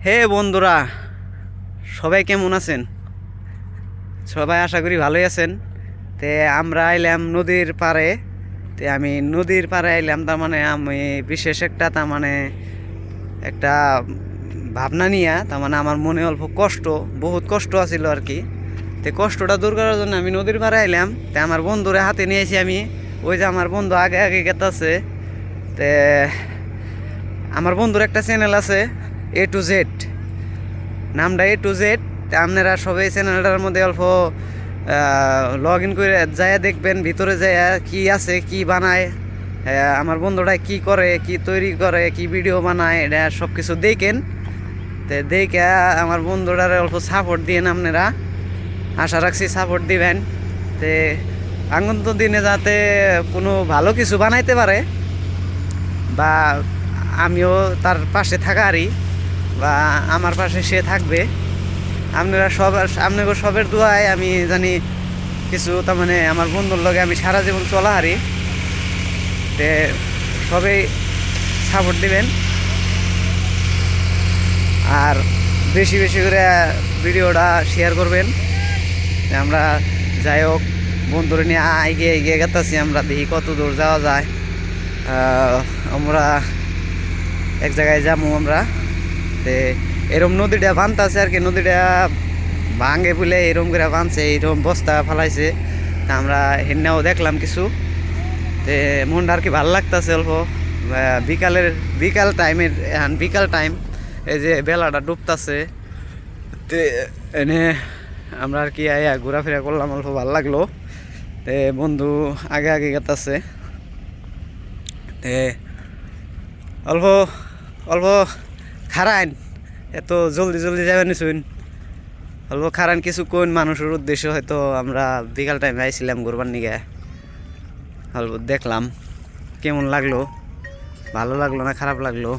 হে বন্ধুরা, সবাই কেমন আছেন? সবাই আশা করি ভালোই আছেন। তে আমরা আইলাম নদীর পাড়ে। আমি নদীর পাড়ে আইলাম, তার মানে আমি বিশেষ একটা একটা ভাবনা নিয়ে, তার মানে আমার মনে অল্প বহুত কষ্ট আছিল আর কি। কষ্টটা দূর করার জন্য আমি নদীর পাড়ে আইলাম। আমার বন্ধুরে হাতে নিয়েছি আমি। ওই যে আমার বন্ধু আগে আগে গেতাছে। তে আমার বন্ধুর একটা চ্যানেল আছে, A to Z, নামটা A to Z। আপনারা সবাই চ্যানেলটার মধ্যে অল্প লগ ইন করে যায় দেখবেন, ভিতরে যায় কি আছে, কি বানায়, আমার বন্ধুটা কি করে, কি তৈরি করে, কি ভিডিও বানায়, এটা সব কিছু দেখেন। দেখে আমার বন্ধুটারে অল্প সাপোর্ট দিয়েন আপনারা। আশা রাখছি সাপোর্ট দিবেন। তে আগন্ত দিনে যাতে কোনো ভালো কিছু বানাইতে পারে, বা আমিও তার পাশে থাকারই, বা আমার পাশে সে থাকবে। আপনারা আপনাকে সবের দোয়ায় আমি জানি কিছু, তার মানে আমার বন্ধুর লগে আমি সারা জীবন চলা হারি। তে সবাই সাপোর্ট দিবেন, আর বেশি বেশি করে ভিডিওটা শেয়ার করবেন। আমরা যাই হোক, বন্ধুরা নিয়ে এগিয়ে এগিয়ে গেতেছি। আমরা দেখি কত দূর যাওয়া যায়। আমরা এক জায়গায় যাবো আমরা। তে এরম নদীটা বানতেছে আর কি, নদীটা ভাঙে বলে এরম করে বানছে, এরম বস্তা ফালাইছে। আমরা হেন্নাও দেখলাম কিছু। মনটা আর কি ভালো লাগতেছে অল্প। বিকাল টাইমের, এখন বিকাল টাইম, এই যে বেলাটা ডুবতাছে। তে এনে আমরা আর কি আয়া ঘোরাফেরা করলাম, অল্প ভালো লাগলো। বন্ধু আগে আগে গেতাছে। অল্প অল্প খারাইন, এত জলদি জলদি যাবেন শুন। অল্প খারান কিছু কোন মানুষের উদ্দেশ্য, হয়তো আমরা বিকাল টাইমে আইছিলাম ঘুরবার নিগে। অল্প দেখলাম কেমন লাগলো, ভালো লাগলো না খারাপ লাগলো।